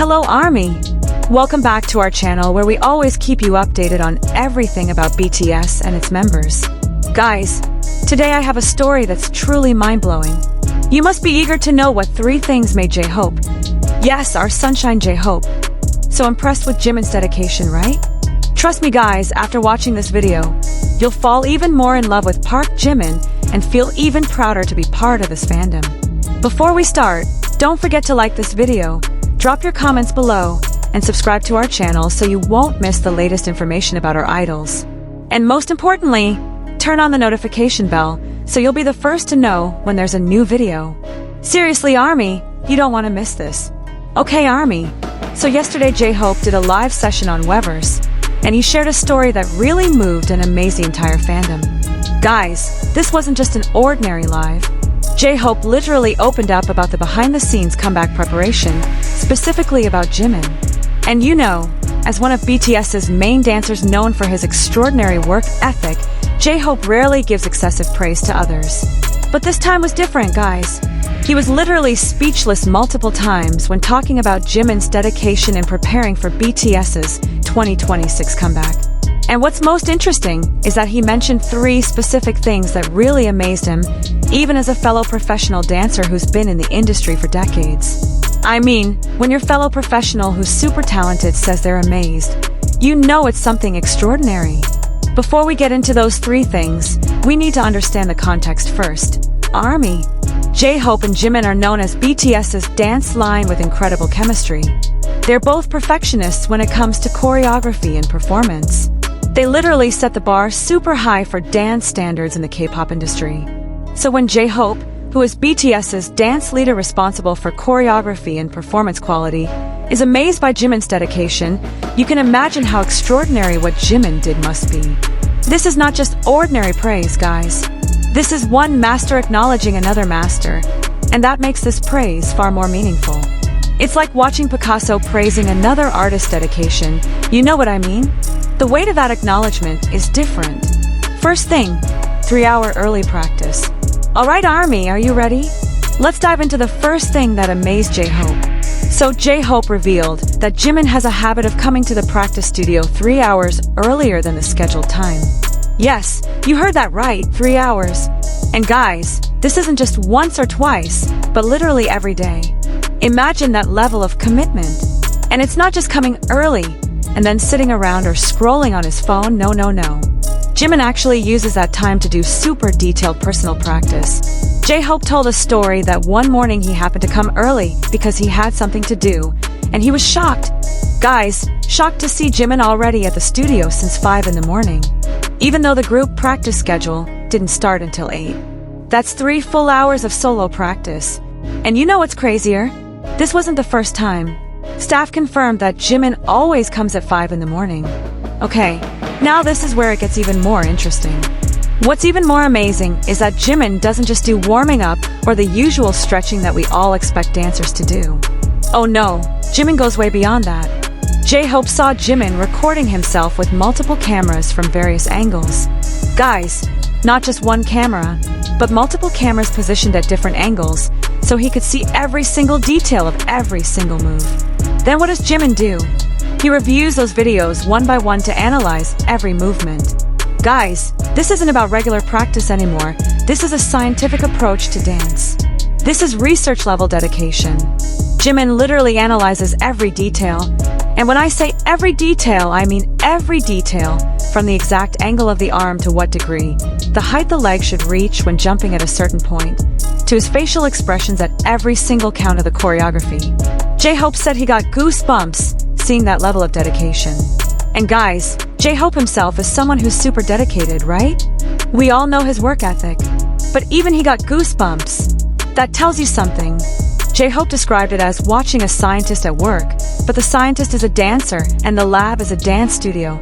Hello Army! Welcome back to our channel where we always keep you updated on everything about BTS and its members. Guys, today I have a story that's truly mind-blowing. You must be eager to know what 3 things made J-Hope, yes, our sunshine J-Hope, so impressed with Jimin's dedication, right? Trust me guys, after watching this video, you'll fall even more in love with ParkJimin and feel even prouder to be part of this fandom. Before we start, don't forget to like this video, drop your comments below, and subscribe to our channel so you won't miss the latest information about our idols. And most importantly, turn on the notification bell so you'll be the first to know when there's a new video. Seriously Army, you don't want to miss this. Okay Army, so yesterday J-Hope did a live session on Weverse, and he shared a story that really moved and amazed the entire fandom. Guys, this wasn't just an ordinary live. J-Hope literally opened up about the behind-the-scenes comeback preparation, specifically about Jimin. And you know, as one of BTS's main dancers known for his extraordinary work ethic, J-Hope rarely gives excessive praise to others. But this time was different, guys. He was literally speechless multiple times when talking about Jimin's dedication in preparing for BTS's 2026 comeback. And what's most interesting is that he mentioned 3 specific things that really amazed him, even as a fellow professional dancer who's been in the industry for decades. I mean, when your fellow professional who's super talented says they're amazed, you know it's something extraordinary. Before we get into those 3 things, we need to understand the context first. Army. J-Hope and Jimin are known as BTS's dance line with incredible chemistry. They're both perfectionists when it comes to choreography and performance. They literally set the bar super high for dance standards in the K-pop industry. So when J-Hope, who is BTS's dance leader responsible for choreography and performance quality, is amazed by Jimin's dedication, you can imagine how extraordinary what Jimin did must be. This is not just ordinary praise, guys. This is one master acknowledging another master, and that makes this praise far more meaningful. It's like watching Picasso praising another artist's dedication, you know what I mean? The weight of that acknowledgement is different. First thing, 3-hour early practice. Alright Army, are you ready? Let's dive into the first thing that amazed J-Hope. So J-Hope revealed that Jimin has a habit of coming to the practice studio 3 hours earlier than the scheduled time. Yes, you heard that right, 3 hours. And guys, this isn't just once or twice, but literally every day. Imagine that level of commitment. And it's not just coming early, and then sitting around or scrolling on his phone, no. Jimin actually uses that time to do super detailed personal practice. J-Hope told a story that one morning he happened to come early because he had something to do, and he was shocked. Guys, shocked to see Jimin already at the studio since 5 in the morning. Even though the group practice schedule didn't start until 8. That's 3 full hours of solo practice. And you know what's crazier? This wasn't the first time. Staff confirmed that Jimin always comes at 5 in the morning. Okay, now this is where it gets even more interesting. What's even more amazing is that Jimin doesn't just do warming up or the usual stretching that we all expect dancers to do. Oh no, Jimin goes way beyond that. J-Hope saw Jimin recording himself with multiple cameras from various angles. Guys, not just one camera, but multiple cameras positioned at different angles, so he could see every single detail of every single move. Then what does Jimin do? He reviews those videos one by one to analyze every movement. Guys, this isn't about regular practice anymore. This is a scientific approach to dance. This is research-level dedication. Jimin literally analyzes every detail. And when I say every detail, I mean every detail, from the exact angle of the arm to what degree, the height the leg should reach when jumping at a certain point, to his facial expressions at every single count of the choreography. J-Hope said he got goosebumps seeing that level of dedication. And guys, J-Hope himself is someone who's super dedicated, right? We all know his work ethic. But even he got goosebumps. That tells you something. J-Hope described it as watching a scientist at work, but the scientist is a dancer and the lab is a dance studio.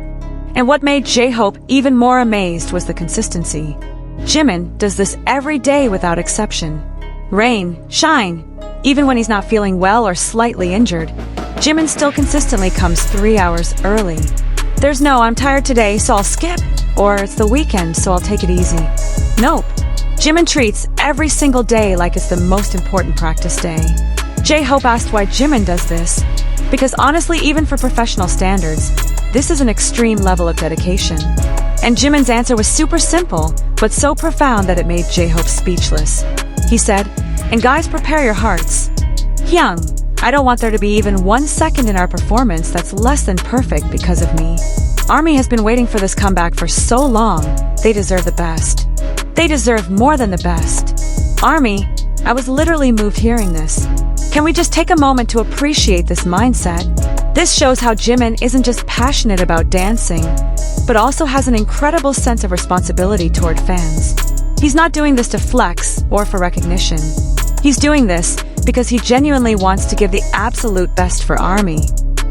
And what made J-Hope even more amazed was the consistency. Jimin does this every day without exception. Rain, shine, even when he's not feeling well or slightly injured, Jimin still consistently comes 3 hours early. There's no "I'm tired today, so I'll skip," or "it's the weekend, so I'll take it easy." Nope. Jimin treats every single day like it's the most important practice day. J-Hope asked why Jimin does this, Because honestly, even for professional standards, this is an extreme level of dedication. And Jimin's answer was super simple, but so profound that it made J-Hope speechless. He said, "And guys, prepare your hearts. Hyung, I don't want there to be even 1 second in our performance that's less than perfect because of me. ARMY has been waiting for this comeback for so long. They deserve the best. They deserve more than the best." ARMY, I was literally moved hearing this. Can we just take a moment to appreciate this mindset? This shows how Jimin isn't just passionate about dancing, but also has an incredible sense of responsibility toward fans. He's not doing this to flex or for recognition. He's doing this because he genuinely wants to give the absolute best for ARMY.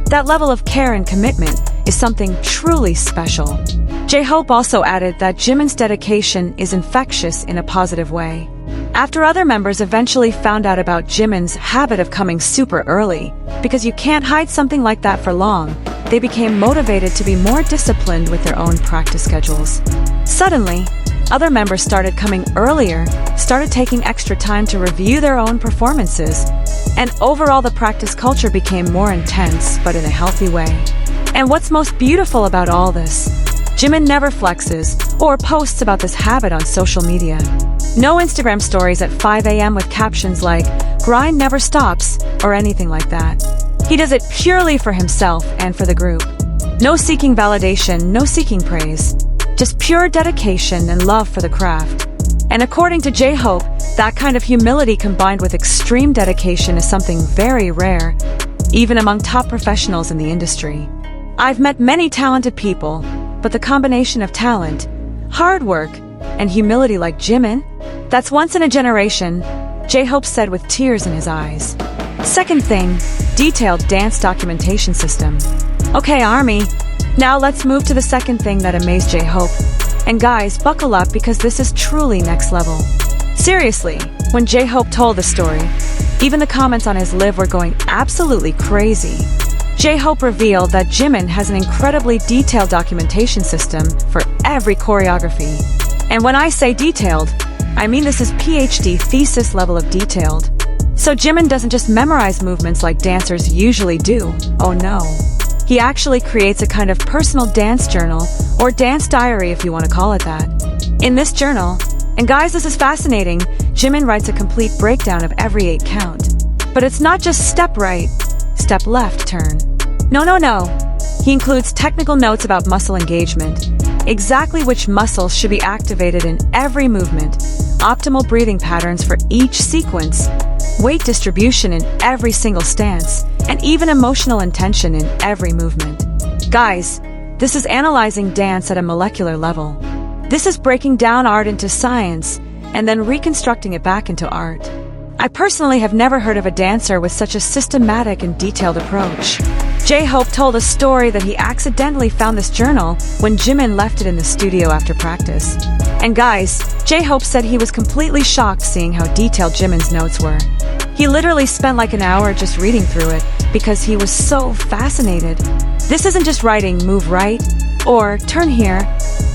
That level of care and commitment is something truly special. J-Hope also added that Jimin's dedication is infectious in a positive way. After other members eventually found out about Jimin's habit of coming super early, because you can't hide something like that for long, they became motivated to be more disciplined with their own practice schedules. Suddenly, other members started coming earlier, started taking extra time to review their own performances, and overall the practice culture became more intense, but in a healthy way. And what's most beautiful about all this? Jimin never flexes or posts about this habit on social media. No Instagram stories at 5 a.m. with captions like, "Grind never stops," or anything like that. He does it purely for himself and for the group. No seeking validation, no seeking praise. Just pure dedication and love for the craft. And according to J-Hope, that kind of humility combined with extreme dedication is something very rare, even among top professionals in the industry. I've met many talented people, but the combination of talent, hard work, and humility like Jimin, that's once in a generation, J-Hope said with tears in his eyes. Second thing, detailed dance documentation system. Okay, ARMY, now let's move to the second thing that amazed J-Hope. And guys, buckle up because this is truly next level. Seriously, when J-Hope told the story, even the comments on his live were going absolutely crazy. J-Hope revealed that Jimin has an incredibly detailed documentation system for every choreography. And when I say detailed, I mean this is PhD thesis level of detailed. So Jimin doesn't just memorize movements like dancers usually do. Oh no. He actually creates a kind of personal dance journal, or dance diary if you want to call it that. In this journal, and guys, this is fascinating, Jimin writes a complete breakdown of every 8 count. But it's not just step right, step left turn. No. He includes technical notes about muscle engagement, exactly which muscles should be activated in every movement, optimal breathing patterns for each sequence, weight distribution in every single stance, and even emotional intention in every movement. Guys, this is analyzing dance at a molecular level. This is breaking down art into science and then reconstructing it back into art. I personally have never heard of a dancer with such a systematic and detailed approach. J-Hope told a story that he accidentally found this journal when Jimin left it in the studio after practice. And guys, J-Hope said he was completely shocked seeing how detailed Jimin's notes were. He literally spent like an hour just reading through it because he was so fascinated. This isn't just writing "move right" or "turn here,"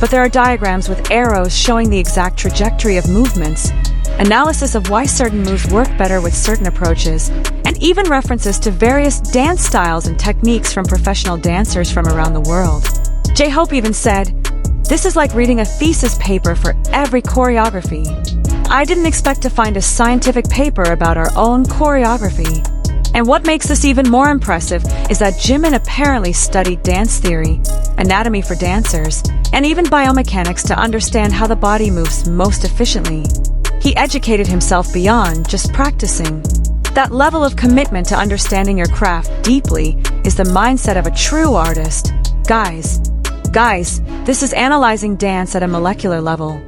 but there are diagrams with arrows showing the exact trajectory of movements, analysis of why certain moves work better with certain approaches, and even references to various dance styles and techniques from professional dancers from around the world. J-Hope even said, "This is like reading a thesis paper for every choreography. I didn't expect to find a scientific paper about our own choreography." And what makes this even more impressive is that Jimin apparently studied dance theory, anatomy for dancers, and even biomechanics to understand how the body moves most efficiently. He educated himself beyond just practicing. That level of commitment to understanding your craft deeply is the mindset of a true artist. Guys, this is analyzing dance at a molecular level.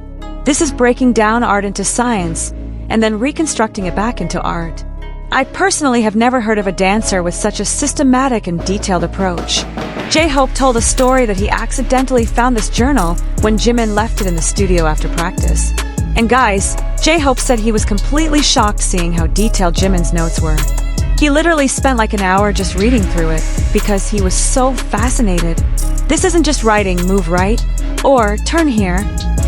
This is breaking down art into science and then reconstructing it back into art. I personally have never heard of a dancer with such a systematic and detailed approach. J-Hope told a story that he accidentally found this journal when Jimin left it in the studio after practice. And guys, J-Hope said he was completely shocked seeing how detailed Jimin's notes were. He literally spent like an hour just reading through it because he was so fascinated. This isn't just writing "move right" or "turn here,"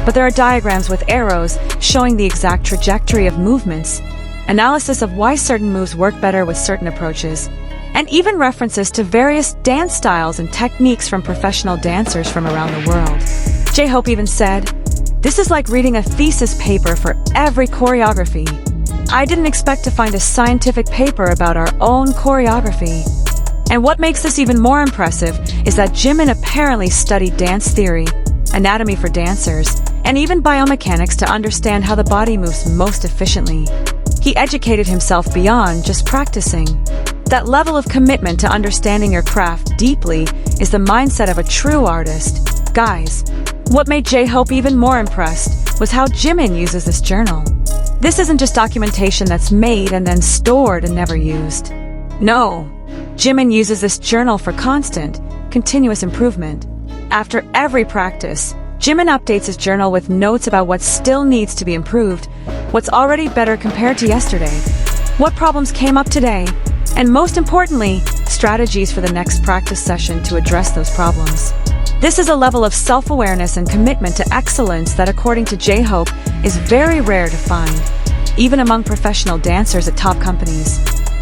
but there are diagrams with arrows showing the exact trajectory of movements, analysis of why certain moves work better with certain approaches, and even references to various dance styles and techniques from professional dancers from around the world. J-Hope even said, "This is like reading a thesis paper for every choreography. I didn't expect to find a scientific paper about our own choreography." And what makes this even more impressive is that Jimin apparently studied dance theory, anatomy for dancers, and even biomechanics to understand how the body moves most efficiently. He educated himself beyond just practicing. That level of commitment to understanding your craft deeply is the mindset of a true artist. Guys, what made J-Hope even more impressed was how Jimin uses this journal. This isn't just documentation that's made and then stored and never used. No, Jimin uses this journal for constant, continuous improvement. After every practice, Jimin updates his journal with notes about what still needs to be improved, what's already better compared to yesterday, what problems came up today, and most importantly, strategies for the next practice session to address those problems. This is a level of self-awareness and commitment to excellence that, according to J-Hope, is very rare to find, even among professional dancers at top companies.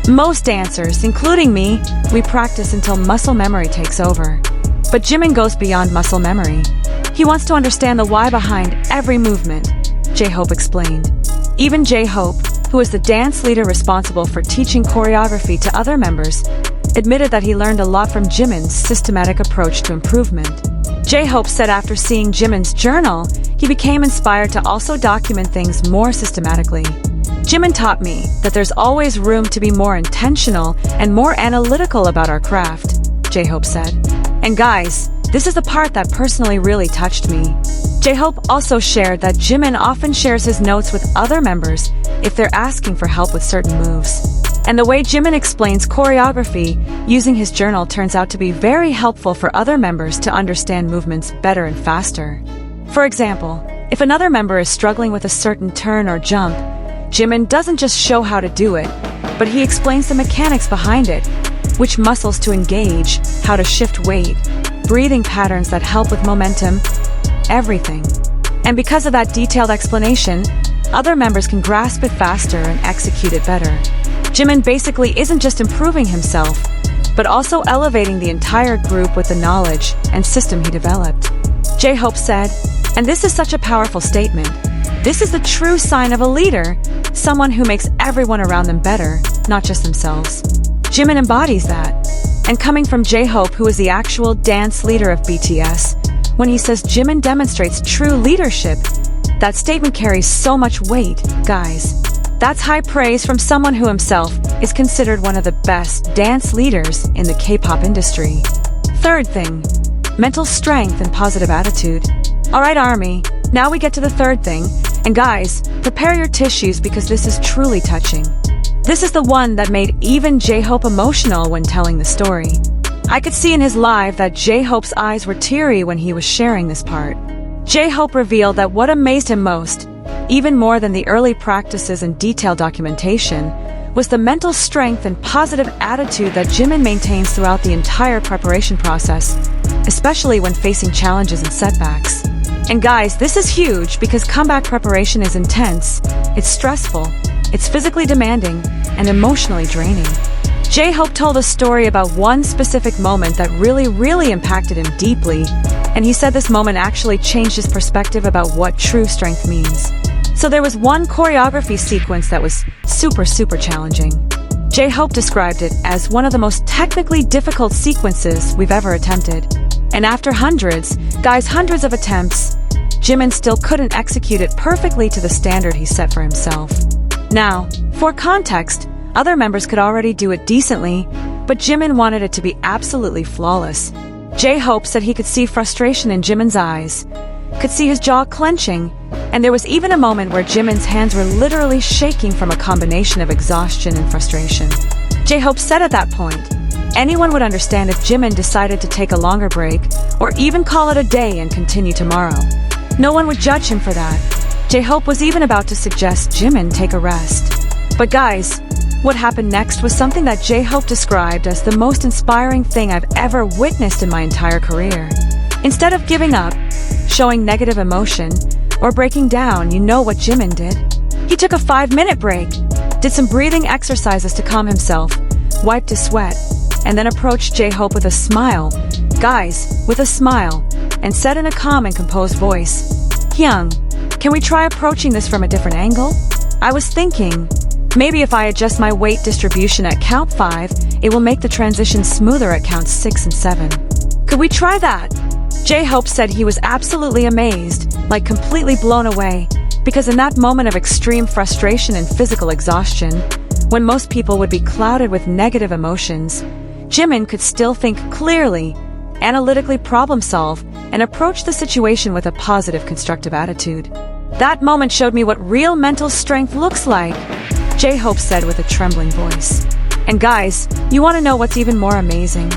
Most dancers, including me, we practice until muscle memory takes over. But Jimin goes beyond muscle memory. He wants to understand the why behind every movement, J-Hope explained. Even J-Hope, who is the dance leader responsible for teaching choreography to other members, admitted that he learned a lot from Jimin's systematic approach to improvement. J-Hope said after seeing Jimin's journal, he became inspired to also document things more systematically. Jimin taught me that there's always room to be more intentional and more analytical about our craft, J-Hope said. And guys, this is the part that personally really touched me. J-Hope also shared that Jimin often shares his notes with other members if they're asking for help with certain moves. And the way Jimin explains choreography using his journal turns out to be very helpful for other members to understand movements better and faster. For example, if another member is struggling with a certain turn or jump, Jimin doesn't just show how to do it, but he explains the mechanics behind it, which muscles to engage, how to shift weight, breathing patterns that help with momentum, everything. And because of that detailed explanation, other members can grasp it faster and execute it better. Jimin basically isn't just improving himself, but also elevating the entire group with the knowledge and system he developed. J-Hope said, and this is such a powerful statement, this is the true sign of a leader, someone who makes everyone around them better, not just themselves. Jimin embodies that. And coming from J-Hope, who is the actual dance leader of BTS, when he says Jimin demonstrates true leadership, that statement carries so much weight, guys. That's high praise from someone who himself is considered one of the best dance leaders in the K-pop industry. Third thing, mental strength and positive attitude. Alright, Army, now we get to the third thing. And guys, prepare your tissues because this is truly touching. This is the one that made even J-Hope emotional when telling the story. I could see in his live that J-Hope's eyes were teary when he was sharing this part. J-Hope revealed that what amazed him most, even more than the early practices and detailed documentation, was the mental strength and positive attitude that Jimin maintains throughout the entire preparation process, especially when facing challenges and setbacks. And guys, this is huge because comeback preparation is intense, it's stressful, it's physically demanding, and emotionally draining. J-Hope told a story about one specific moment that really impacted him deeply, and he said this moment actually changed his perspective about what true strength means. So there was one choreography sequence that was super challenging. J-Hope described it as one of the most technically difficult sequences we've ever attempted. And after hundreds of attempts, Jimin still couldn't execute it perfectly to the standard he set for himself. Now, for context, other members could already do it decently, but Jimin wanted it to be absolutely flawless. J-Hope said he could see frustration in Jimin's eyes, could see his jaw clenching, and there was even a moment where Jimin's hands were literally shaking from a combination of exhaustion and frustration. J-Hope said at that point, anyone would understand if Jimin decided to take a longer break, or even call it a day and continue tomorrow. No one would judge him for that. J-Hope was even about to suggest Jimin take a rest. But guys, what happened next was something that J-Hope described as the most inspiring thing I've ever witnessed in my entire career. Instead of giving up, showing negative emotion, or breaking down, you know what Jimin did? He took a 5-minute break, did some breathing exercises to calm himself, wiped his sweat, and then approached J-Hope with a smile. Guys, with a smile, and said in a calm and composed voice, "Hyung, can we try approaching this from a different angle? I was thinking, maybe if I adjust my weight distribution at count 5, it will make the transition smoother at counts 6 and 7. Could we try that?" J-Hope said he was absolutely amazed, like completely blown away, because in that moment of extreme frustration and physical exhaustion, when most people would be clouded with negative emotions, Jimin could still think clearly, analytically problem solve, and approach the situation with a positive, constructive attitude. "That moment showed me what real mental strength looks like," J-Hope said with a trembling voice. And guys, you want to know what's even more amazing?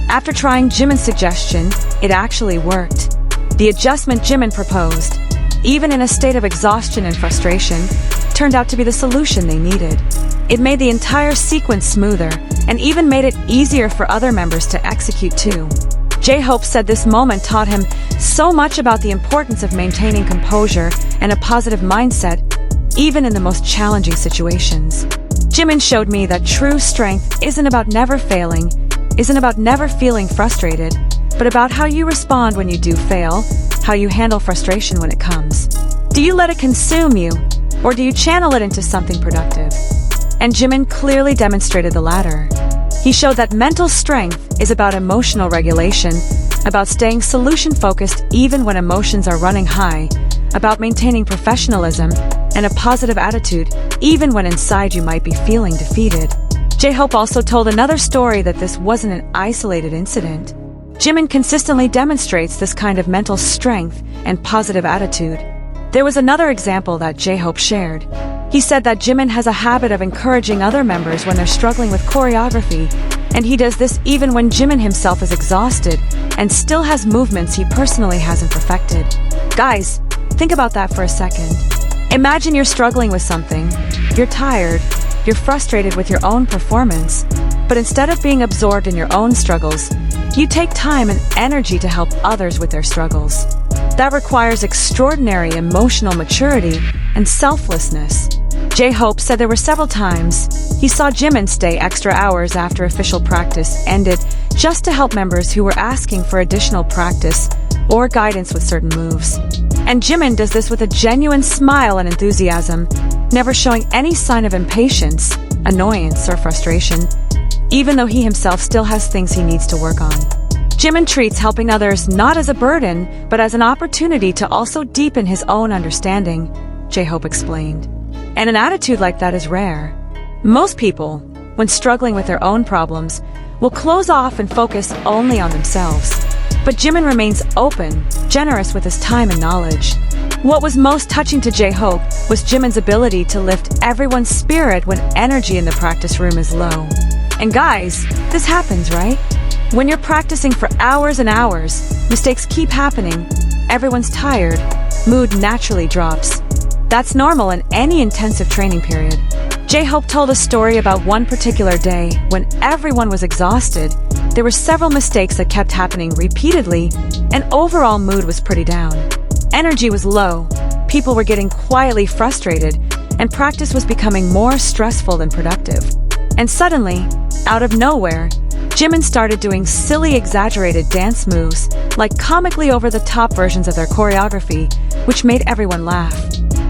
After trying Jimin's suggestion, it actually worked. The adjustment Jimin proposed, even in a state of exhaustion and frustration, turned out to be the solution they needed. It made the entire sequence smoother, and even made it easier for other members to execute too. J-Hope said this moment taught him so much about the importance of maintaining composure and a positive mindset, even in the most challenging situations. Jimin showed me that true strength isn't about never failing, isn't about never feeling frustrated, but about how you respond when you do fail, how you handle frustration when it comes. Do you let it consume you, or do you channel it into something productive? And Jimin clearly demonstrated the latter. He showed that mental strength is about emotional regulation, about staying solution-focused even when emotions are running high, about maintaining professionalism and a positive attitude even when inside you might be feeling defeated. J-Hope also told another story that this wasn't an isolated incident. Jimin consistently demonstrates this kind of mental strength and positive attitude. There was another example that J-Hope shared. He said that Jimin has a habit of encouraging other members when they're struggling with choreography, and he does this even when Jimin himself is exhausted and still has movements he personally hasn't perfected. Guys, think about that for a second. Imagine you're struggling with something, you're tired, you're frustrated with your own performance, but instead of being absorbed in your own struggles, you take time and energy to help others with their struggles. That requires extraordinary emotional maturity and selflessness. J-Hope said there were several times he saw Jimin stay extra hours after official practice ended just to help members who were asking for additional practice or guidance with certain moves. And Jimin does this with a genuine smile and enthusiasm, never showing any sign of impatience, annoyance, or frustration, even though he himself still has things he needs to work on. Jimin treats helping others not as a burden, but as an opportunity to also deepen his own understanding, J-Hope explained. And an attitude like that is rare. Most people, when struggling with their own problems, will close off and focus only on themselves. But Jimin remains open, generous with his time and knowledge. What was most touching to J-Hope was Jimin's ability to lift everyone's spirit when energy in the practice room is low. And guys, this happens, right? When you're practicing for hours and hours, mistakes keep happening, everyone's tired, mood naturally drops. That's normal in any intensive training period. J-Hope told a story about one particular day when everyone was exhausted. There were several mistakes that kept happening repeatedly, and overall mood was pretty down. Energy was low, people were getting quietly frustrated, and practice was becoming more stressful than productive. And suddenly, out of nowhere, Jimin started doing silly, exaggerated dance moves, like comically over-the-top versions of their choreography, which made everyone laugh.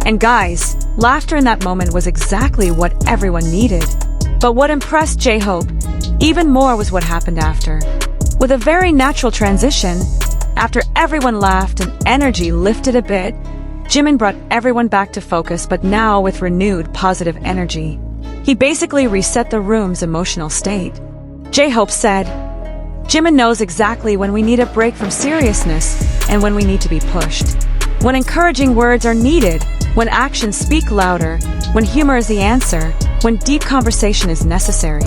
And guys, laughter in that moment was exactly what everyone needed. But what impressed J-Hope even more was what happened after. With a very natural transition, after everyone laughed and energy lifted a bit, Jimin brought everyone back to focus, but now with renewed positive energy. He basically reset the room's emotional state. J-Hope said, "Jimin knows exactly when we need a break from seriousness and when we need to be pushed. When encouraging words are needed, when actions speak louder, when humor is the answer, when deep conversation is necessary.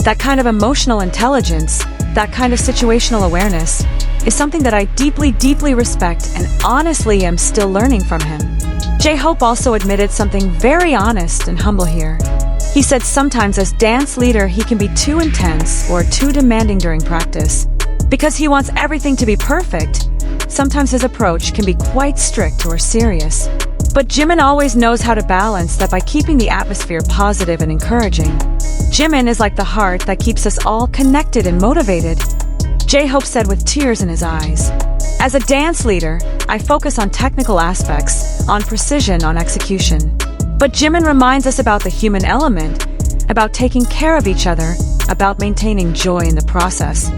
That kind of emotional intelligence, that kind of situational awareness, is something that I deeply, deeply respect and honestly am still learning from him." J-Hope also admitted something very honest and humble here. He said sometimes as dance leader he can be too intense or too demanding during practice. Because he wants everything to be perfect, sometimes his approach can be quite strict or serious. But Jimin always knows how to balance that by keeping the atmosphere positive and encouraging. Jimin is like the heart that keeps us all connected and motivated, J-Hope said with tears in his eyes. As a dance leader, I focus on technical aspects, on precision, on execution. But Jimin reminds us about the human element, about taking care of each other, about maintaining joy in the process.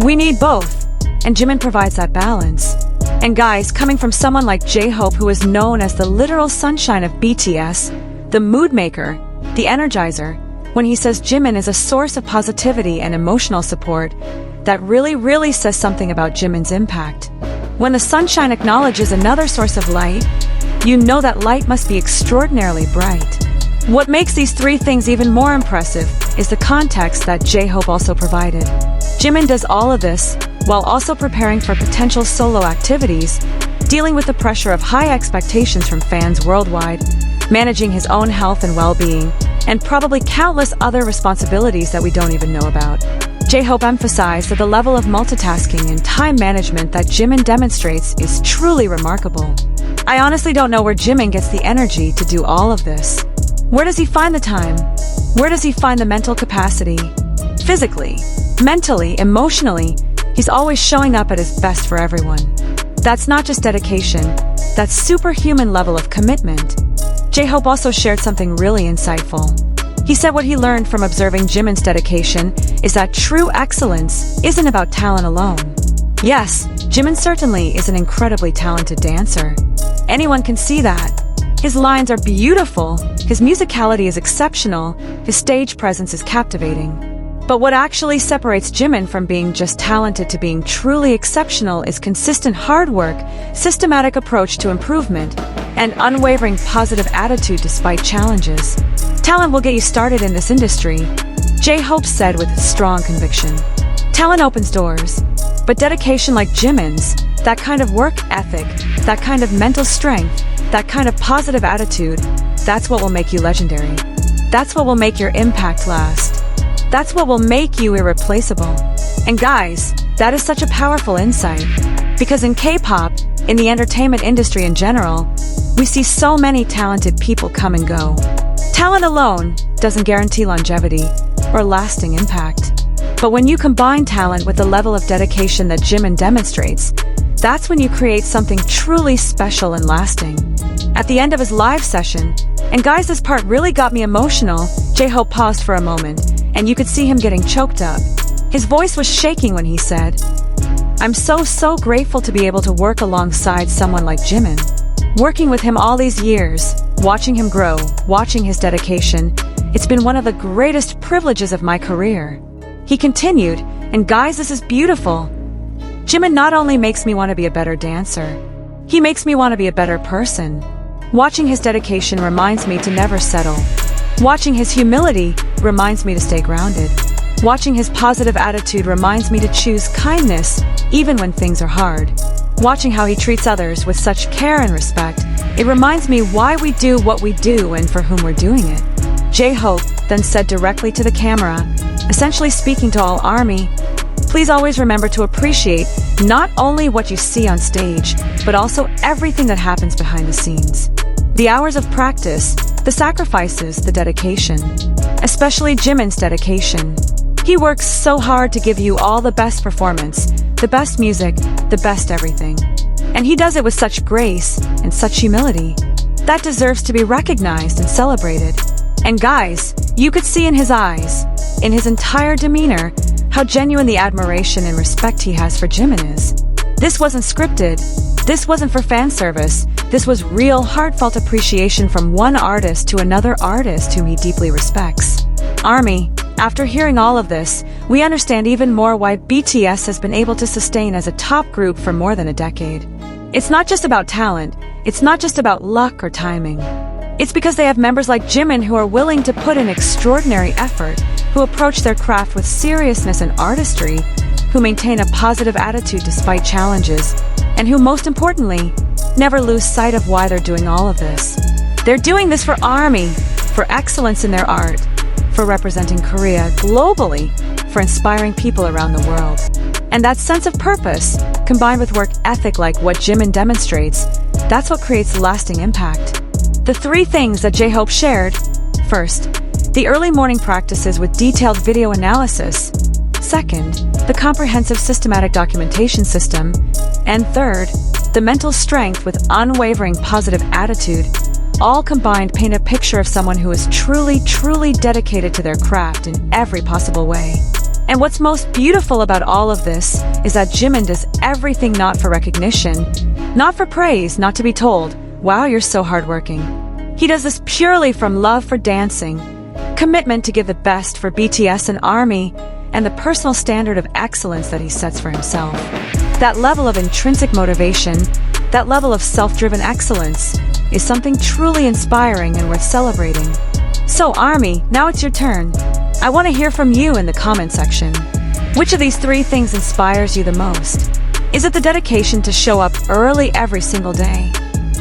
We need both, and Jimin provides that balance. And guys, coming from someone like J-Hope, who is known as the literal sunshine of BTS, the mood maker, the energizer, when he says Jimin is a source of positivity and emotional support, that really says something about Jimin's impact. When the sunshine acknowledges another source of light, you know that light must be extraordinarily bright. What makes these three things even more impressive is the context that J-Hope also provided. Jimin does all of this while also preparing for potential solo activities, dealing with the pressure of high expectations from fans worldwide, managing his own health and well-being, and probably countless other responsibilities that we don't even know about. J-Hope emphasized that the level of multitasking and time management that Jimin demonstrates is truly remarkable. I honestly don't know where Jimin gets the energy to do all of this. Where does he find the time? Where does he find the mental capacity? Physically, mentally, emotionally, he's always showing up at his best for everyone. That's not just dedication, that's superhuman level of commitment. J-Hope also shared something really insightful. He said what he learned from observing Jimin's dedication is that true excellence isn't about talent alone. Yes, Jimin certainly is an incredibly talented dancer. Anyone can see that. His lines are beautiful, his musicality is exceptional, his stage presence is captivating. But what actually separates Jimin from being just talented to being truly exceptional is consistent hard work, systematic approach to improvement, and unwavering positive attitude despite challenges. Talent will get you started in this industry, J-Hope said with strong conviction. Talent opens doors, but dedication like Jimin's, that kind of work ethic, that kind of mental strength, that kind of positive attitude, that's what will make you legendary. That's what will make your impact last. That's what will make you irreplaceable. And guys, that is such a powerful insight. Because in K-pop, in the entertainment industry in general, we see so many talented people come and go. Talent alone doesn't guarantee longevity or lasting impact. But when you combine talent with the level of dedication that Jimin demonstrates, that's when you create something truly special and lasting. At the end of his live session, and guys, this part really got me emotional, J-Hope paused for a moment, and you could see him getting choked up. His voice was shaking when he said, "I'm so grateful to be able to work alongside someone like Jimin. Working with him all these years, watching him grow, watching his dedication, it's been one of the greatest privileges of my career." He continued, and guys, this is beautiful. Jimin not only makes me want to be a better dancer, he makes me want to be a better person. Watching his dedication reminds me to never settle. Watching his humility reminds me to stay grounded. Watching his positive attitude reminds me to choose kindness, even when things are hard. Watching how he treats others with such care and respect, it reminds me why we do what we do and for whom we're doing it. J-Hope then said directly to the camera, essentially speaking to all ARMY, please always remember to appreciate not only what you see on stage, but also everything that happens behind the scenes. The hours of practice, the sacrifices, the dedication. Especially Jimin's dedication. He works so hard to give you all the best performance, the best music, the best everything. And he does it with such grace and such humility. That deserves to be recognized and celebrated. And guys, you could see in his eyes, in his entire demeanor, how genuine the admiration and respect he has for Jimin is. This wasn't scripted. This wasn't for fan service. This was real, heartfelt appreciation from one artist to another artist whom he deeply respects. ARMY, after hearing all of this, we understand even more why BTS has been able to sustain as a top group for more than a decade. It's not just about talent. It's not just about luck or timing. It's because they have members like Jimin who are willing to put in extraordinary effort, who approach their craft with seriousness and artistry, who maintain a positive attitude despite challenges, and who, most importantly, never lose sight of why they're doing all of this. They're doing this for ARMY, for excellence in their art, for representing Korea globally, for inspiring people around the world. And that sense of purpose, combined with work ethic like what Jimin demonstrates, that's what creates lasting impact. The three things that J-Hope shared. First, The early morning practices with detailed video analysis. Second, the comprehensive systematic documentation system. And third, the mental strength with unwavering positive attitude. All combined paint a picture of someone who is truly, truly dedicated to their craft in every possible way. And what's most beautiful about all of this is that Jimin does everything not for recognition, not for praise, not to be told, "Wow, you're so hardworking." He does this purely from love for dancing, commitment to give the best for BTS and ARMY, and the personal standard of excellence that he sets for himself. That level of intrinsic motivation, that level of self-driven excellence, is something truly inspiring and worth celebrating. So ARMY, now it's your turn. I want to hear from you in the comment section. Which of these 3 things inspires you the most? Is it the dedication to show up early every single day,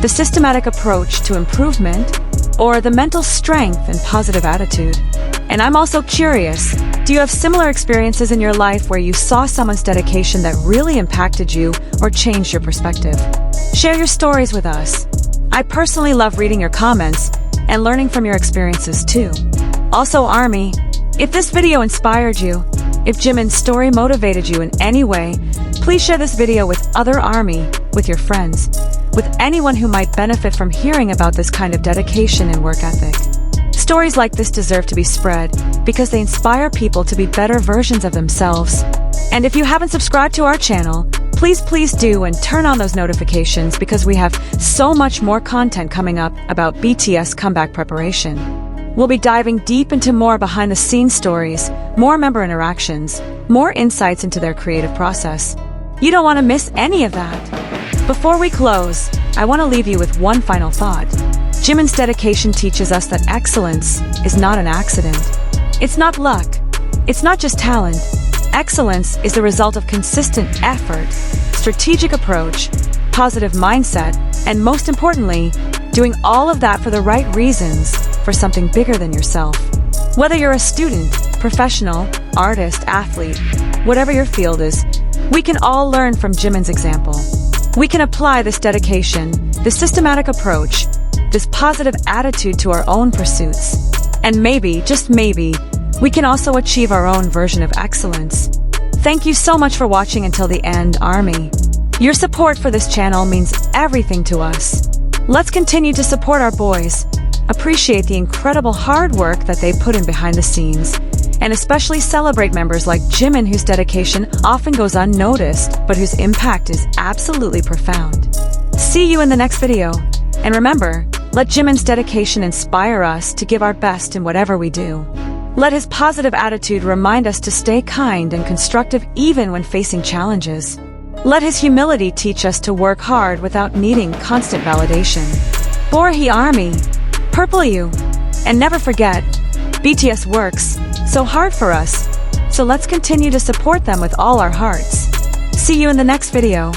the systematic approach to improvement, or the mental strength and positive attitude? And I'm also curious, do you have similar experiences in your life where you saw someone's dedication that really impacted you or changed your perspective? Share your stories with us. I personally love reading your comments and learning from your experiences too. Also ARMY, if this video inspired you, if Jimin's story motivated you in any way, please share this video with other ARMY, with your friends, with anyone who might benefit from hearing about this kind of dedication and work ethic. Stories like this deserve to be spread because they inspire people to be better versions of themselves. And if you haven't subscribed to our channel, please do and turn on those notifications because we have so much more content coming up about BTS comeback preparation. We'll be diving deep into more behind-the-scenes stories, more member interactions, more insights into their creative process. You don't want to miss any of that. Before we close, I want to leave you with one final thought. Jimin's dedication teaches us that excellence is not an accident. It's not luck. It's not just talent. Excellence is the result of consistent effort, strategic approach, positive mindset, and most importantly, doing all of that for the right reasons, for something bigger than yourself. Whether you're a student, professional, artist, athlete, whatever your field is, we can all learn from Jimin's example. We can apply this dedication, this systematic approach, this positive attitude to our own pursuits. And maybe, just maybe, we can also achieve our own version of excellence. Thank you so much for watching until the end, ARMY. Your support for this channel means everything to us. Let's continue to support our boys, appreciate the incredible hard work that they put in behind the scenes, and especially celebrate members like Jimin, whose dedication often goes unnoticed, but whose impact is absolutely profound. See you in the next video. And remember, let Jimin's dedication inspire us to give our best in whatever we do. Let his positive attitude remind us to stay kind and constructive even when facing challenges. Let his humility teach us to work hard without needing constant validation. Borahi ARMY, purple you. And never forget, BTS works so hard for us, so let's continue to support them with all our hearts. See you in the next video.